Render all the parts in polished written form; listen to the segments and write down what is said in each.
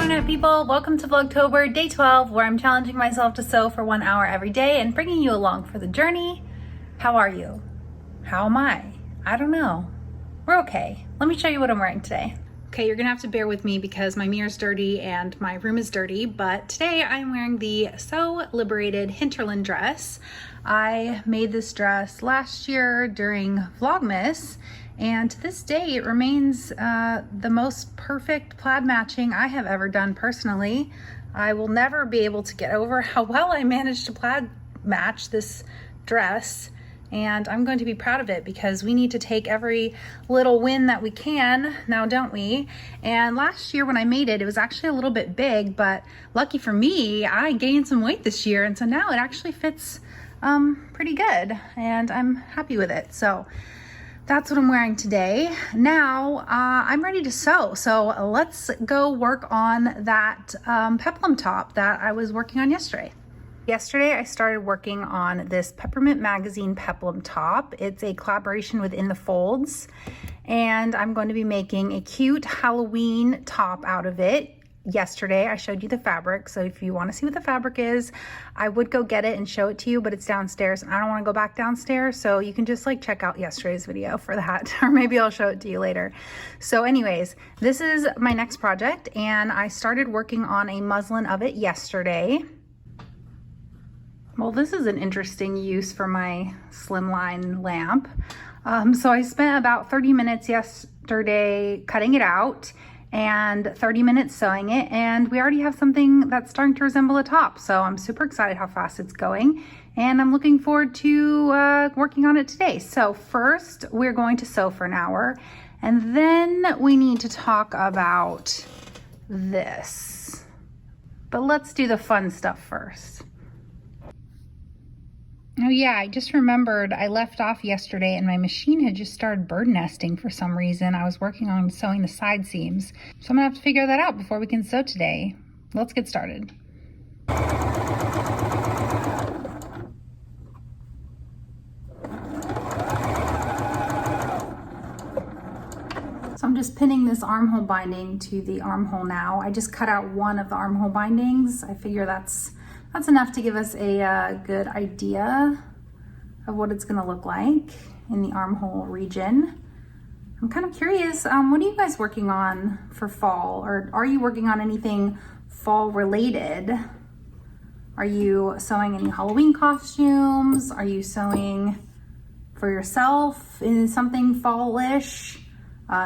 Internet people, welcome to Vlogtober day 12, where I'm challenging myself to sew for 1 hour every day and bringing you along for the journey. How are you? How am I? I don't know. We're okay. Let me show you what I'm wearing today. Okay, you're gonna have to bear with me because my mirror's dirty and my room is dirty, but today I'm wearing the Sew Liberated Hinterland dress. I made this dress last year during Vlogmas, and to this day it remains the most perfect plaid matching I have ever done personally. I will never be able to get over how well I managed to plaid match this dress, and I'm going to be proud of it because we need to take every little win that we can now, don't we? And last year when I made it, it was actually a little bit big, but lucky for me, I gained some weight this year, and so now it actually fits pretty good, and I'm happy with it. So that's what I'm wearing today. Now I'm ready to sew, so let's go work on that peplum top that I was working on yesterday. Yesterday I started working on this Peppermint Magazine Peplum top. It's a collaboration with In the Folds, and I'm going to be making a cute Halloween top out of it. Yesterday I showed you the fabric, so if you want to see what the fabric is, I would go get it and show it to you, but it's downstairs and I don't want to go back downstairs, so you can just like check out yesterday's video for that, or maybe I'll show it to you later. So anyways, this is my next project, and I started working on a muslin of it yesterday. Well, this is an interesting use for my slimline lamp. So I spent about 30 minutes yesterday cutting it out and 30 minutes sewing it, and we already have something that's starting to resemble a top. So I'm super excited how fast it's going, and I'm looking forward to working on it today. So first we're going to sew for an hour, and then we need to talk about this. But let's do the fun stuff first. Oh yeah, I just remembered I left off yesterday and my machine had just started bird nesting for some reason. I was working on sewing the side seams. So I'm gonna have to figure that out before we can sew today. Let's get started. So I'm just pinning this armhole binding to the armhole now. I just cut out one of the armhole bindings. I figure that's enough to give us a good idea of what it's gonna look like in the armhole region. I'm kind of curious, what are you guys working on for fall? Or are you working on anything fall related? Are you sewing any Halloween costumes? Are you sewing for yourself in something fallish?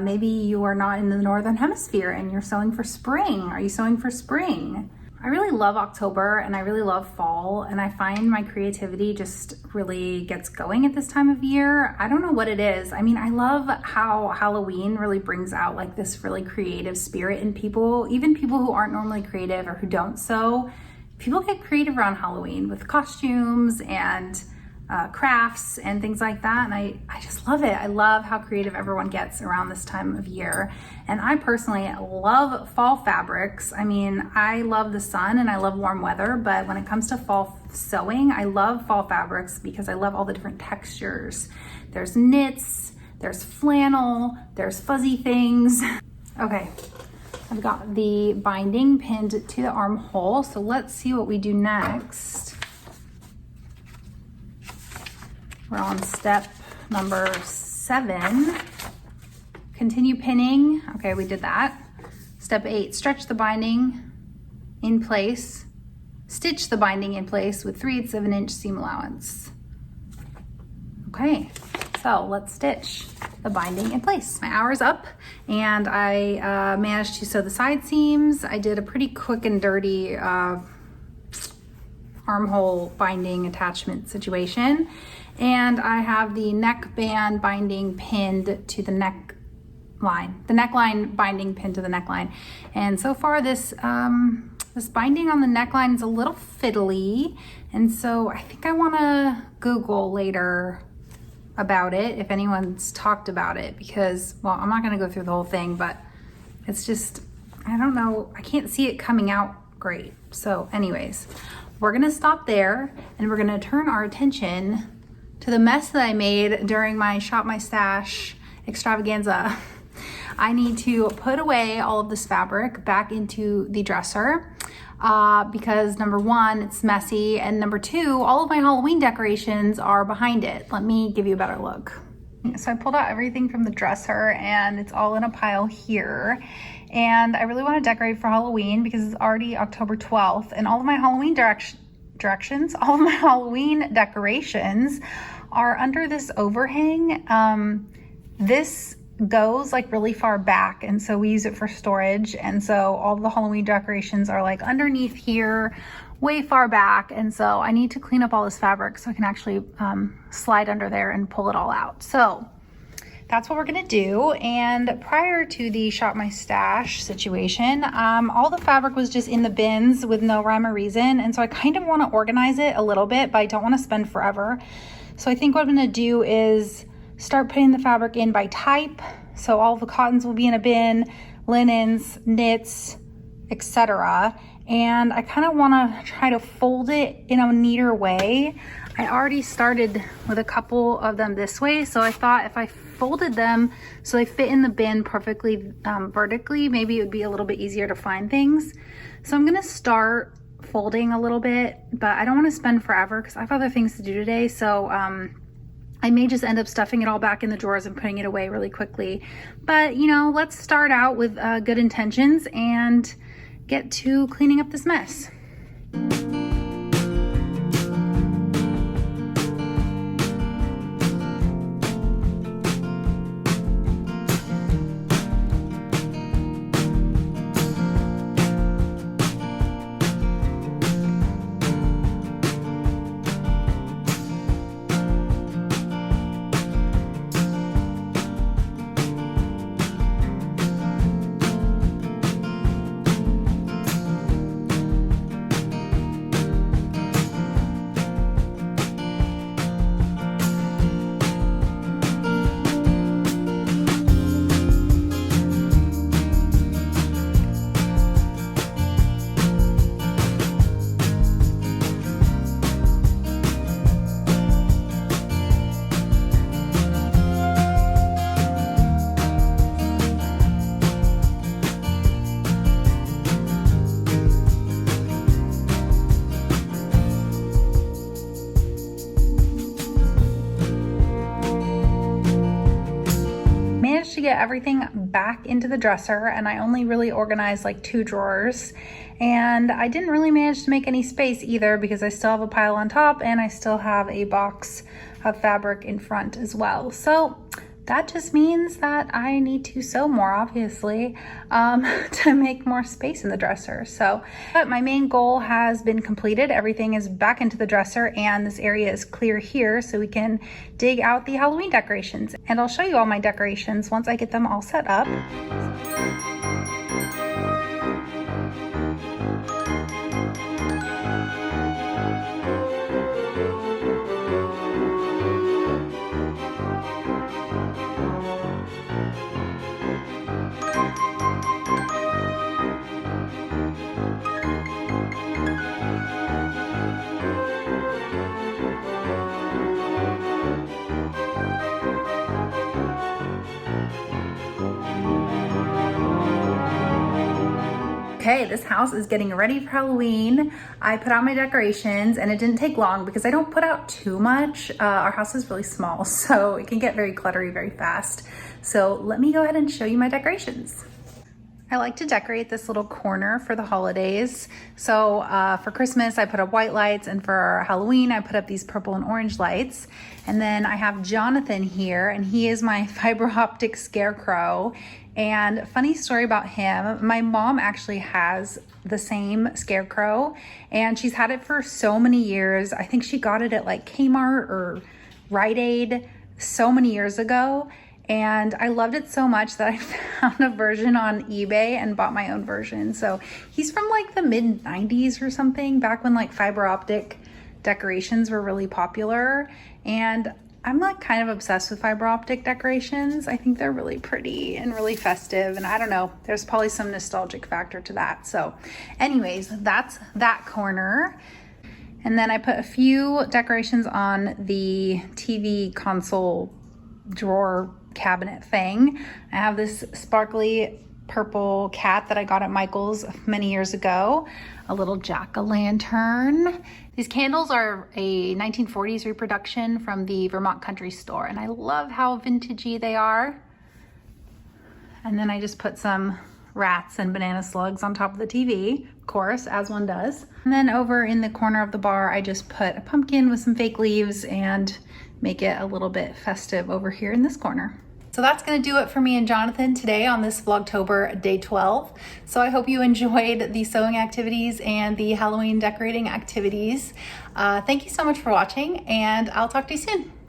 Maybe you are not in the Northern Hemisphere and you're sewing for spring. Are you sewing for spring? I really love October and I really love fall, and I find my creativity just really gets going at this time of year. I don't know what it is. I mean, I love how Halloween really brings out like this really creative spirit in people, even people who aren't normally creative or who don't sew. People get creative around Halloween with costumes and crafts and things like that, and I just love it. I love how creative everyone gets around this time of year, and I personally love fall fabrics. I mean, I love the sun and I love warm weather, but when it comes to fall sewing, I love fall fabrics because I love all the different textures. There's knits, there's flannel, there's fuzzy things. Okay, I've got the binding pinned to the armhole, so let's see what we do next. We're on step number 7. Continue pinning. Okay, we did that. Step 8, stretch the binding in place. Stitch the binding in place with 3/8 of an inch seam allowance. Okay, so let's stitch the binding in place. My hour's up, and I managed to sew the side seams. I did a pretty quick and dirty armhole binding attachment situation. And I have the neckband binding pinned to the neckline. The neckline binding pinned to the neckline. And so far this this binding on the neckline is a little fiddly. And so I think I wanna Google later about it, if anyone's talked about it, because, well, I'm not gonna go through the whole thing, but it's just, I don't know, I can't see it coming out great. So anyways, we're gonna stop there and we're gonna turn our attention to the mess that I made during my Shop My Stash extravaganza. I need to put away all of this fabric back into the dresser because number one, it's messy, and number two, all of my Halloween decorations are behind it. Let me give you a better look. So I pulled out everything from the dresser and it's all in a pile here. And I really want to decorate for Halloween because it's already October 12th, and all of my Halloween all of my Halloween decorations are under this overhang. This goes like really far back, and so we use it for storage, and so all the Halloween decorations are like underneath here, way far back, and so I need to clean up all this fabric so I can actually slide under there and pull it all out. So that's what we're gonna do. And prior to the shop my stash situation, all the fabric was just in the bins with no rhyme or reason, and so I kind of want to organize it a little bit, but I don't want to spend forever. So I think what I'm gonna do is start putting the fabric in by type. So all the cottons will be in a bin, linens, knits, etc. And I kind of want to try to fold it in a neater way. I already started with a couple of them this way, so I thought if I folded them so they fit in the bin perfectly vertically, maybe it would be a little bit easier to find things. So I'm gonna start folding a little bit, but I don't want to spend forever because I have other things to do today. So I may just end up stuffing it all back in the drawers and putting it away really quickly. But you know, let's start out with good intentions and get to cleaning up this mess. To get everything back into the dresser, and I only really organized like 2 drawers, and I didn't really manage to make any space either because I still have a pile on top and I still have a box of fabric in front as well. So that just means that I need to sew more, obviously, to make more space in the dresser. So, but my main goal has been completed. Everything is back into the dresser and this area is clear here so we can dig out the Halloween decorations. And I'll show you all my decorations once I get them all set up. Okay, this house is getting ready for Halloween. I put out my decorations and it didn't take long because I don't put out too much. Our house is really small, so it can get very cluttery very fast. So let me go ahead and show you my decorations. I like to decorate this little corner for the holidays. So for Christmas, I put up white lights, and for Halloween, I put up these purple and orange lights. And then I have Jonathan here, and he is my fiber optic scarecrow. And funny story about him, my mom actually has the same scarecrow, and she's had it for so many years. I think she got it at like Kmart or Rite Aid so many years ago. And I loved it so much that I found a version on eBay and bought my own version. So he's from like the mid 90s or something, back when like fiber optic decorations were really popular. And I'm like kind of obsessed with fiber optic decorations. I think they're really pretty and really festive, and I don't know, there's probably some nostalgic factor to that. So anyways, that's that corner. And then I put a few decorations on the TV console drawer cabinet thing. I have this sparkly purple cat that I got at Michael's many years ago. A little jack-o'-lantern. These candles are a 1940s reproduction from the Vermont Country Store, and I love how vintagey they are. And then I just put some rats and banana slugs on top of the TV, of course, as one does. And then over in the corner of the bar, I just put a pumpkin with some fake leaves and make it a little bit festive over here in this corner. So that's gonna do it for me and Jonathan today on this Vlogtober day 12. So I hope you enjoyed the sewing activities and the Halloween decorating activities. Thank you so much for watching, and I'll talk to you soon.